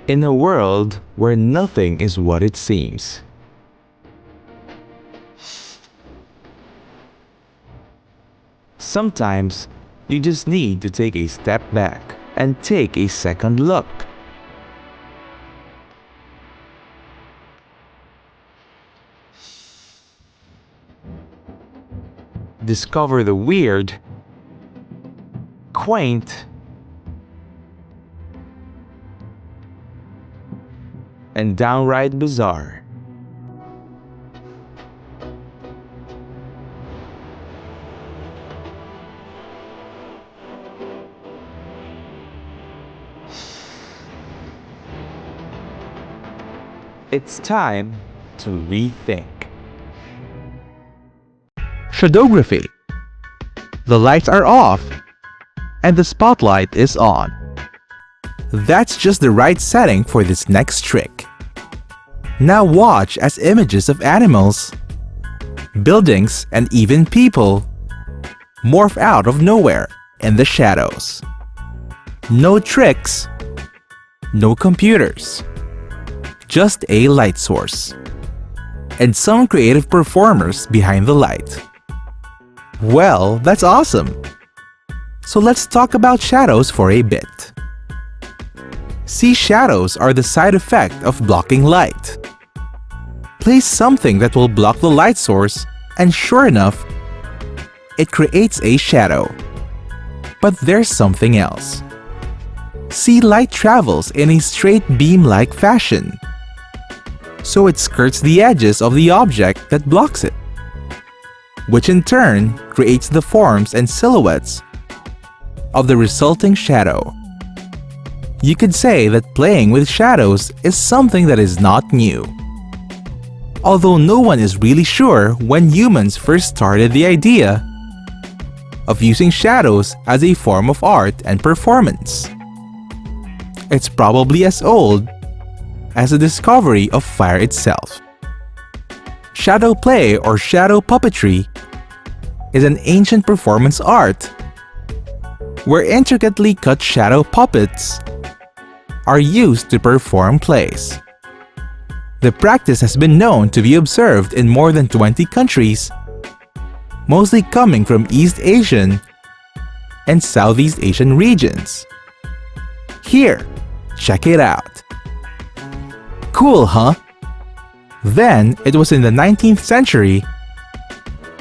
In a world where nothing is what it seems. Sometimes, you just need to take a step back and take a second look. Discover the weird, quaint, and downright bizarre. It's time to rethink. Shadowgraphy. The lights are off and the spotlight is on. That's just the right setting for this next trick. Now watch as images of animals, buildings, and even people morph out of nowhere in the shadows. No tricks, no computers, just a light source, and some creative performers behind the light. Well, that's awesome! So let's talk about shadows for a bit. See, shadows are the side effect of blocking light. Place something that will block the light source, and sure enough, it creates a shadow. But there's something else. See, light travels in a straight beam-like fashion, so it skirts the edges of the object that blocks it, which in turn creates the forms and silhouettes of the resulting shadow. You could say that playing with shadows is something that is not new. Although no one is really sure when humans first started the idea of using shadows as a form of art and performance. It's probably as old as the discovery of fire itself. Shadow play or shadow puppetry is an ancient performance art where intricately cut shadow puppets are used to perform plays. The practice has been known to be observed in more than 20 countries, mostly coming from East Asian and Southeast Asian regions. Here, check it out. Cool, huh? Then, it was in the 19th century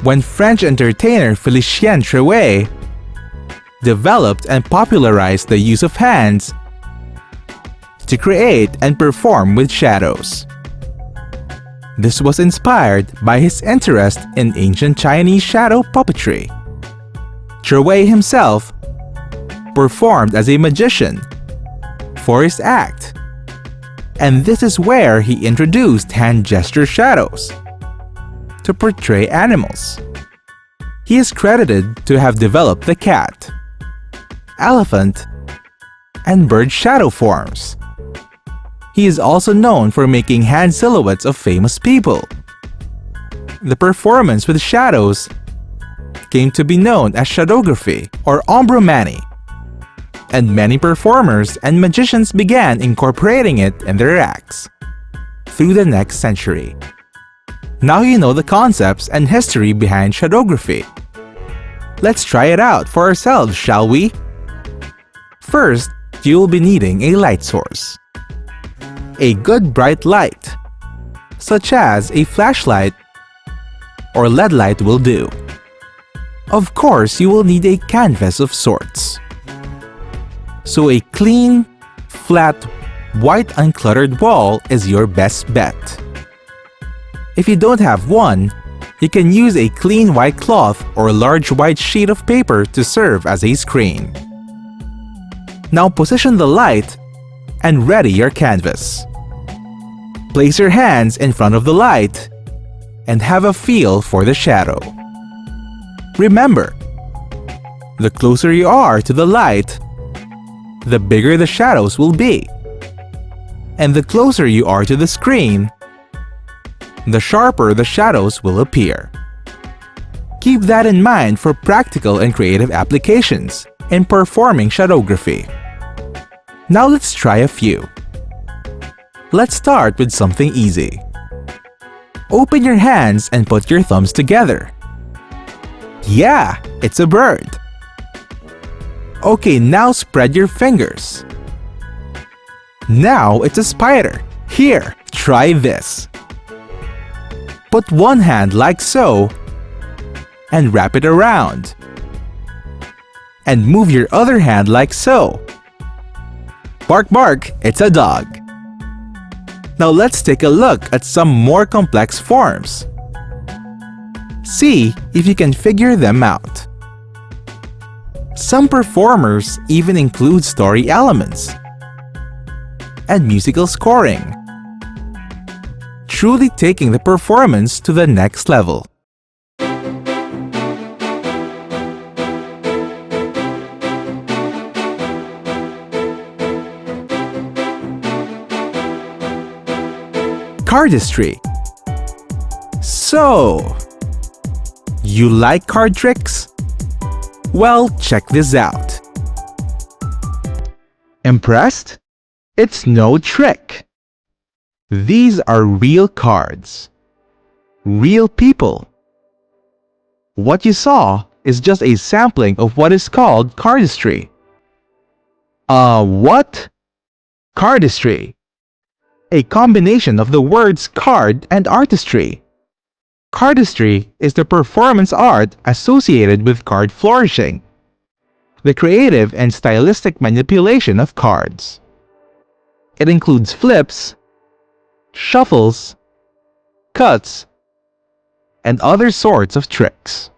when French entertainer Félicien Trevet developed and popularized the use of hands to create and perform with shadows. This was inspired by his interest in ancient Chinese shadow puppetry. Trevet himself performed as a magician for his act, and this is where he introduced hand gesture shadows to portray animals. He is credited to have developed the cat, elephant, and bird shadow forms. He is also known for making hand silhouettes of famous people. The performance with shadows came to be known as shadowgraphy or ombromany, and many performers and magicians began incorporating it in their acts through the next century. Now you know the concepts and history behind shadowgraphy. Let's try it out for ourselves, shall we? First, you will be needing a light source. A good bright light, such as a flashlight or LED light will do. Of course, you will need a canvas of sorts. So a clean, flat, white uncluttered wall is your best bet. If you don't have one, you can use a clean white cloth or a large white sheet of paper to serve as a screen. Now position the light and ready your canvas. Place your hands in front of the light and have a feel for the shadow. Remember, the closer you are to the light, the bigger the shadows will be. And the closer you are to the screen, the sharper the shadows will appear. Keep that in mind for practical and creative applications in performing shadowgraphy. Now let's try a few. Let's start with something easy. Open your hands and put your thumbs together. Yeah, it's a bird. Okay, now spread your fingers. Now it's a spider. Here, try this. Put one hand like so and wrap it around. And move your other hand like so. Bark bark, it's a dog. Now let's take a look at some more complex forms. See if you can figure them out. Some performers even include story elements and musical scoring, truly taking the performance to the next level. Cardistry. So, you like card tricks? Well, check this out. Impressed? It's no trick. These are real cards. Real people. What you saw is just a sampling of what is called cardistry. What? Cardistry. A combination of the words card and artistry. Cardistry is the performance art associated with card flourishing, the creative and stylistic manipulation of cards. It includes flips, shuffles, cuts, and other sorts of tricks.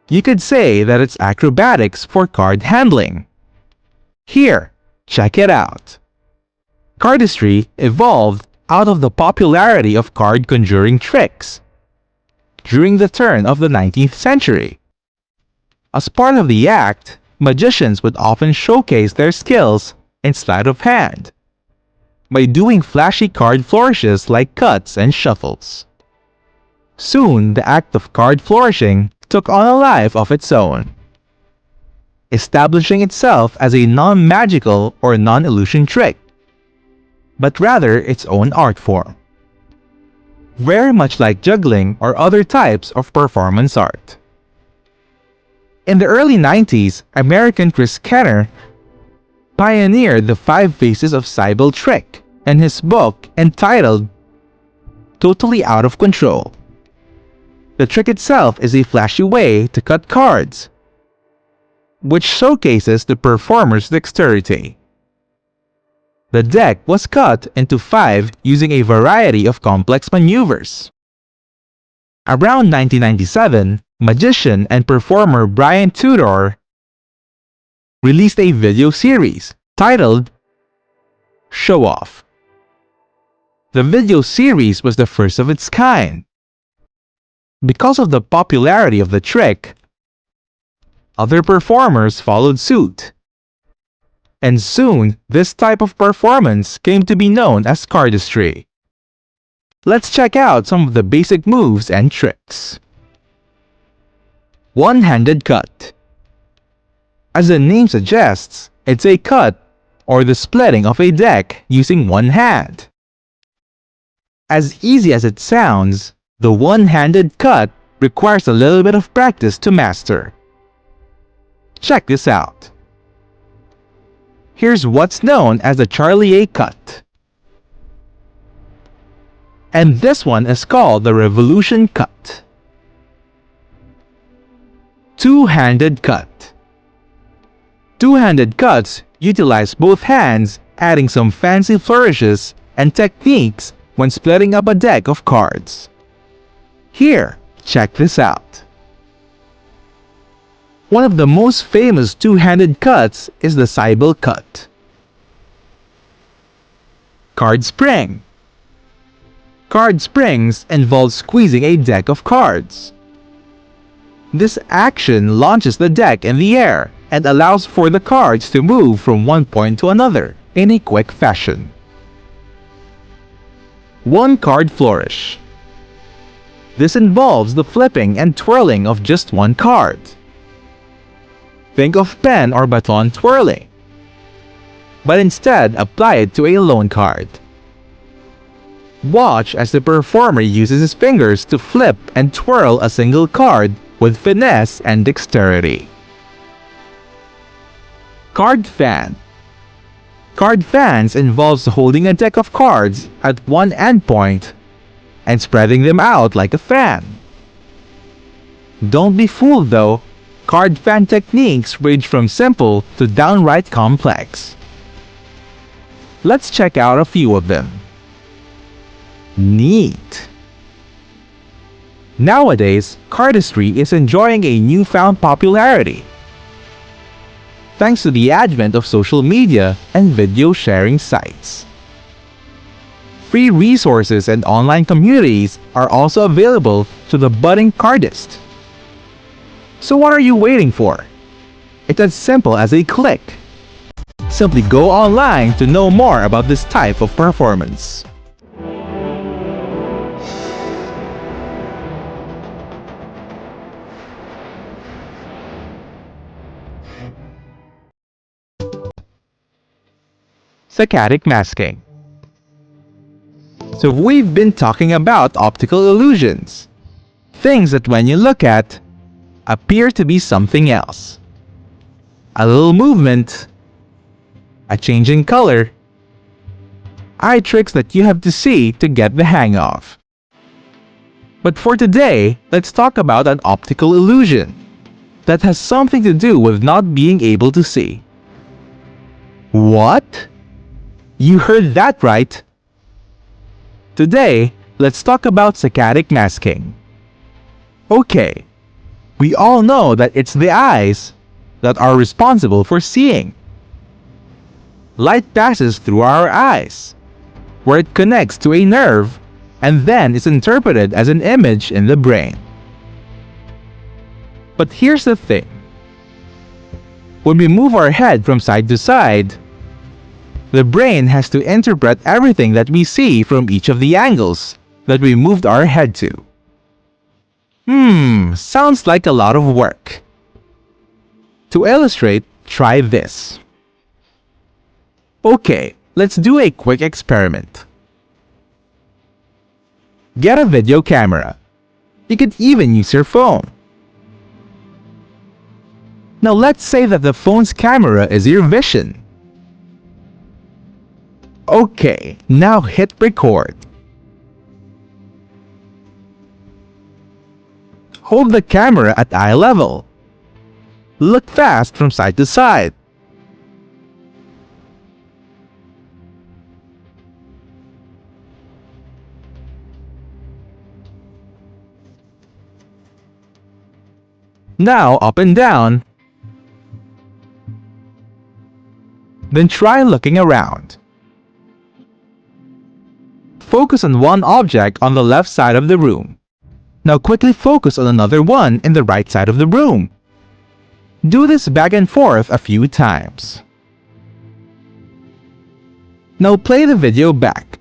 You could say that it's acrobatics for card handling. Here, check it out. Cardistry evolved out of the popularity of card conjuring tricks during the turn of the 19th century. As part of the act, magicians would often showcase their skills in sleight of hand by doing flashy card flourishes like cuts and shuffles. Soon, the act of card flourishing took on a life of its own, establishing itself as a non-magical or non-illusion trick, but rather its own art form, very much like juggling or other types of performance art. In the early 90s, American Chris Kenner pioneered the 5 phases of Cybele trick in his book entitled Totally Out of Control. The trick itself is a flashy way to cut cards, which showcases the performer's dexterity. The deck was cut into 5 using a variety of complex maneuvers. Around 1997, magician and performer Brian Tudor released a video series titled Show Off. The video series was the first of its kind. Because of the popularity of the trick, other performers followed suit. And soon, this type of performance came to be known as cardistry. Let's check out some of the basic moves and tricks. One-handed cut. As the name suggests, it's a cut or the splitting of a deck using one hand. As easy as it sounds, the one-handed cut requires a little bit of practice to master. Check this out. Here's what's known as the Charlie A cut. And this one is called the Revolution cut. Two-handed cut. Two-handed cuts utilize both hands, adding some fancy flourishes and techniques when splitting up a deck of cards. Here, check this out. One of the most famous two-handed cuts is the Cybele cut. Card spring. Card springs involve squeezing a deck of cards. This action launches the deck in the air and allows for the cards to move from one point to another in a quick fashion. One card flourish. This involves the flipping and twirling of just one card. Think of pen or baton twirling, but instead apply it to a lone card. Watch as the performer uses his fingers to flip and twirl a single card with finesse and dexterity. Card fan. Card fans involves holding a deck of cards at one endpoint and spreading them out like a fan. Don't be fooled though, card fan techniques range from simple to downright complex. Let's check out a few of them. Neat! Nowadays, cardistry is enjoying a newfound popularity thanks to the advent of social media and video sharing sites. Free resources and online communities are also available to the budding cardist. So what are you waiting for? It's as simple as a click. Simply go online to know more about this type of performance. Saccadic masking. So we've been talking about optical illusions. Things that when you look at, appear to be something else. A little movement, a change in color, eye tricks that you have to see to get the hang of. But for today, let's talk about an optical illusion that has something to do with not being able to see. What? You heard that right! Today, let's talk about saccadic masking. Okay, we all know that it's the eyes that are responsible for seeing. Light passes through our eyes, where it connects to a nerve and then is interpreted as an image in the brain. But here's the thing. When we move our head from side to side, the brain has to interpret everything that we see from each of the angles that we moved our head to. Sounds like a lot of work. To illustrate, try this. Okay, let's do a quick experiment. Get a video camera. You could even use your phone. Now let's say that the phone's camera is your vision. Okay, now hit record. Hold the camera at eye level. Look fast from side to side. Now up and down. Then try looking around. Focus on one object on the left side of the room. Now quickly focus on another one in the right side of the room. Do this back and forth a few times. Now play the video back.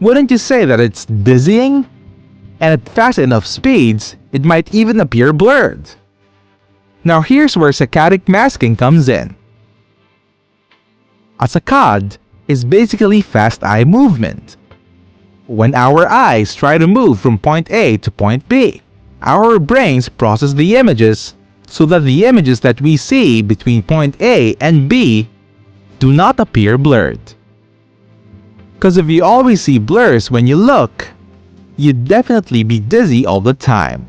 Wouldn't you say that it's dizzying? And at fast enough speeds, it might even appear blurred. Now here's where saccadic masking comes in. A saccade is basically fast eye movement. When our eyes try to move from point A to point B, our brains process the images so that the images that we see between point A and B do not appear blurred. Because if you always see blurs when you look, you'd definitely be dizzy all the time.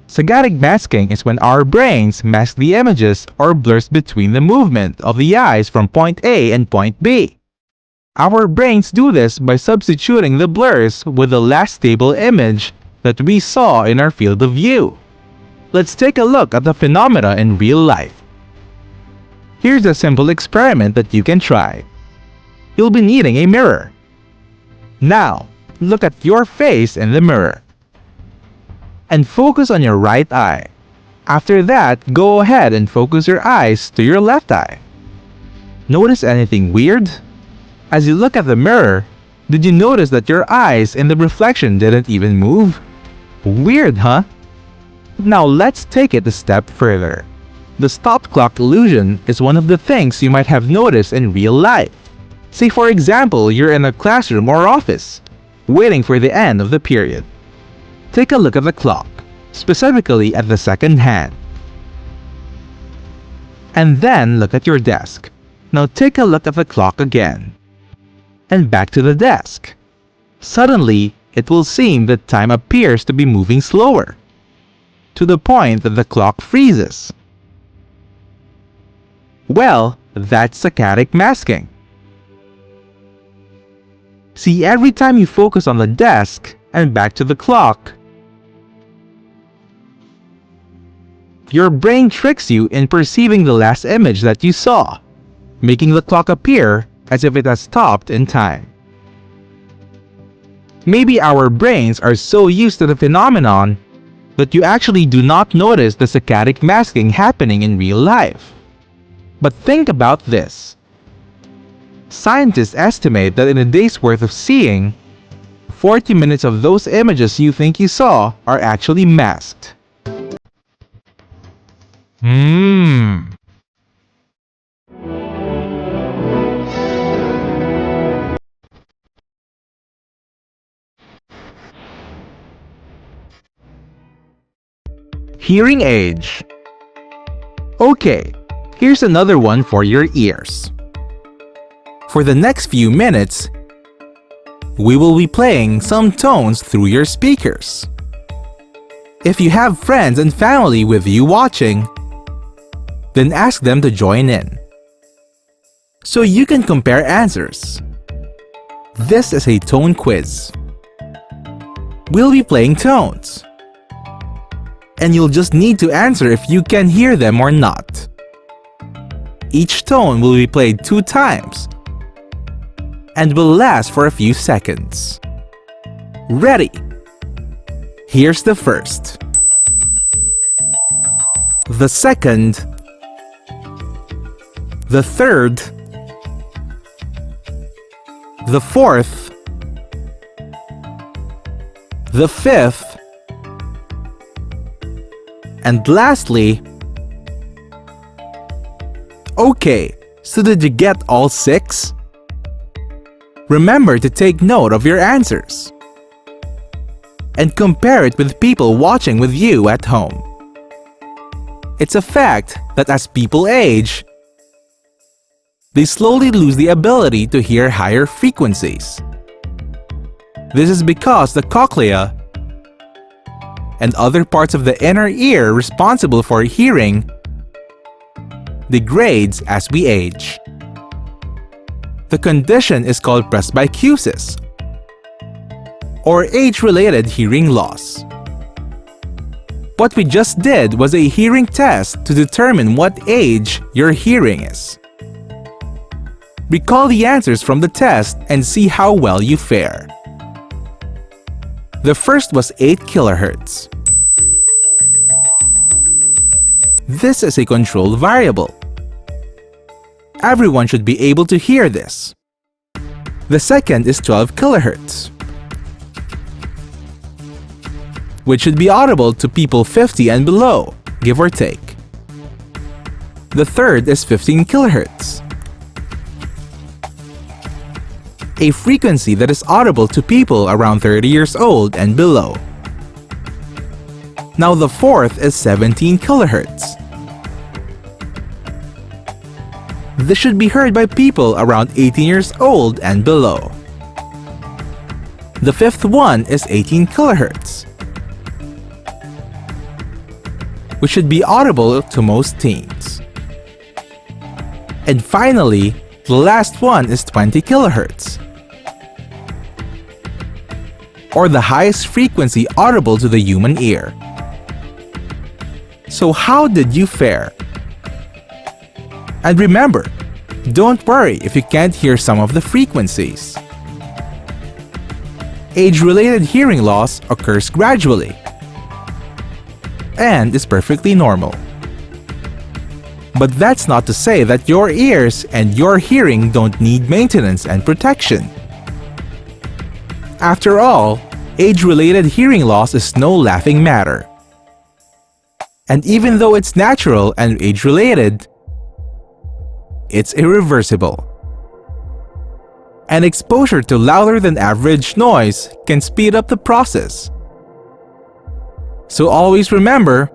Saccadic masking is when our brains mask the images or blurs between the movement of the eyes from point A and point B. Our brains do this by substituting the blurs with the last stable image that we saw in our field of view. Let's take a look at the phenomena in real life. Here's a simple experiment that you can try. You'll be needing a mirror. Now, look at your face in the mirror. And focus on your right eye. After that, go ahead and focus your eyes to your left eye. Notice anything weird? As you look at the mirror, did you notice that your eyes in the reflection didn't even move? Weird, huh? Now let's take it a step further. The stop clock illusion is one of the things you might have noticed in real life. Say for example, you're in a classroom or office. waiting for the end of the period. Take a look at the clock, specifically at the second hand. And then look at your desk. Now take a look at the clock again. And back to the desk. Suddenly, it will seem that time appears to be moving slower, to the point that the clock freezes. Well, that's saccadic masking. See, every time you focus on the desk and back to the clock, your brain tricks you in perceiving the last image that you saw, making the clock appear as if it has stopped in time. Maybe our brains are so used to the phenomenon that you actually do not notice the saccadic masking happening in real life. But think about this. Scientists estimate that in a day's worth of seeing, 40 minutes of those images you think you saw are actually masked. Hearing age. Okay, here's another one for your ears. For the next few minutes, we will be playing some tones through your speakers. If you have friends and family with you watching, then ask them to join in, so you can compare answers. This is a tone quiz. We'll be playing tones, and you'll just need to answer if you can hear them or not. Each tone will be played 2 times and will last for a few seconds. Ready? Here's the first, the second, the third, the fourth, the fifth, and lastly. Okay, so did you get all 6? Remember to take note of your answers and compare it with people watching with you at home. It's a fact that as people age, they slowly lose the ability to hear higher frequencies. This is because the cochlea and other parts of the inner ear responsible for hearing degrades as we age. The condition is called presbycusis, or age-related hearing loss. What we just did was a hearing test to determine what age your hearing is. Recall the answers from the test and see how well you fare. The first was 8 kHz. This is a controlled variable. Everyone should be able to hear this. The second is 12 kHz, which should be audible to people 50 and below, give or take. The third is 15 kHz, a frequency that is audible to people around 30 years old and below. Now the fourth is 17 kHz. This should be heard by people around 18 years old and below. The fifth one is 18 kHz, which should be audible to most teens. And finally, the last one is 20 kHz, or the highest frequency audible to the human ear. So how did you fare? And remember, don't worry if you can't hear some of the frequencies. Age-related hearing loss occurs gradually and is perfectly normal. But that's not to say that your ears and your hearing don't need maintenance and protection. After all, age-related hearing loss is no laughing matter. And even though it's natural and age-related, it's irreversible. And exposure to louder than average noise can speed up the process. So always remember,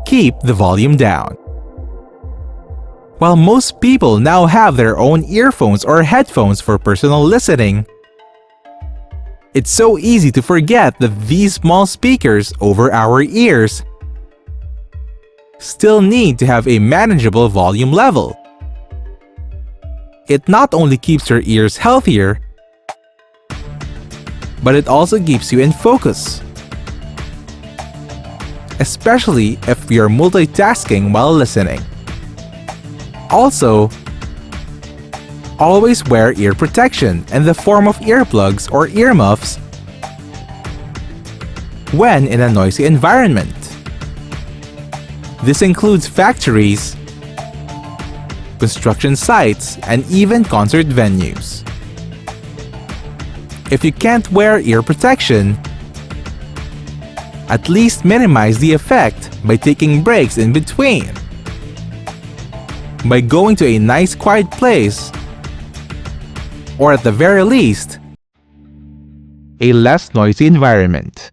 keep the volume down. While most people now have their own earphones or headphones for personal listening, it's so easy to forget that these small speakers over our ears still need to have a manageable volume level. It not only keeps your ears healthier, but it also keeps you in focus, especially if you're multitasking while listening. Also, always wear ear protection in the form of earplugs or earmuffs when in a noisy environment. This includes factories, construction sites, and even concert venues. If you can't wear ear protection, at least minimize the effect by taking breaks in between. By going to a nice quiet place, or at the very least, a less noisy environment.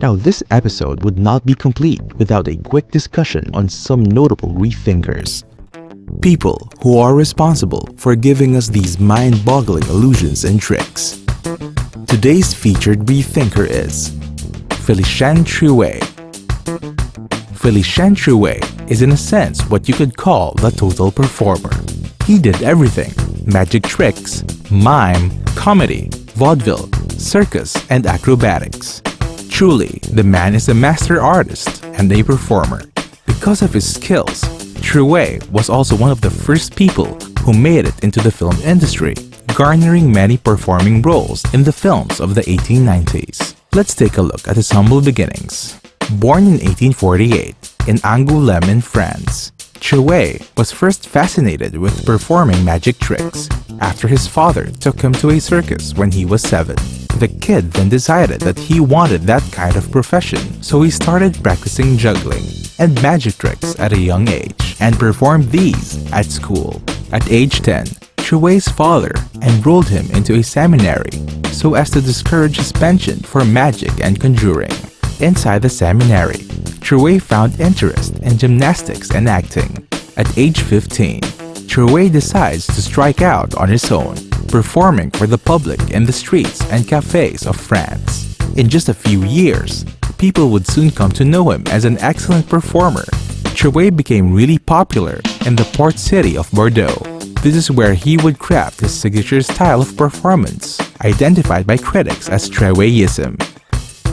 Now, this episode would not be complete without a quick discussion on some notable rethinkers. People who are responsible for giving us these mind-boggling illusions and tricks. Today's featured rethinker is Félicien Trouet. Félicien Trouet is in a sense what you could call the total performer. He did everything: magic tricks, mime, comedy, vaudeville, circus, and acrobatics. Truly, the man is a master artist and a performer. Because of his skills, Trouet was also one of the first people who made it into the film industry, garnering many performing roles in the films of the 1890s. Let's take a look at his humble beginnings. Born in 1848 in Angoulême, France, Trouet was first fascinated with performing magic tricks after his father took him to a circus when he was 7. The kid then decided that he wanted that kind of profession, so he started practicing juggling and magic tricks at a young age and performed these at school. At age 10, Trouet's father enrolled him into a seminary so as to discourage his penchant for magic and conjuring. Inside the seminary, Trouet found interest in gymnastics and acting. At age 15, Trouet decides to strike out on his own, performing for the public in the streets and cafes of France. In just a few years, people would soon come to know him as an excellent performer. Trouet became really popular in the port city of Bordeaux. This is where he would craft his signature style of performance, identified by critics as Trouetism.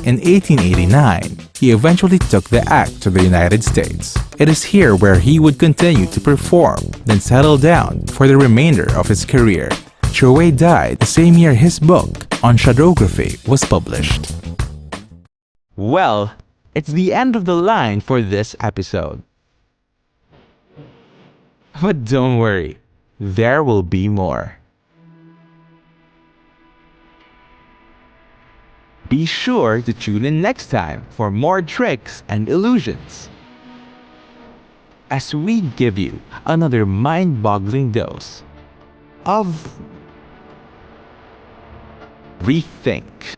In 1889, he eventually took the act to the United States. It is here where he would continue to perform, then settle down for the remainder of his career. Trouet died the same year his book on shadowgraphy was published. Well, it's the end of the line for this episode. But don't worry, there will be more. Be sure to tune in next time for more tricks and illusions, as we give you another mind-boggling dose of Rethink.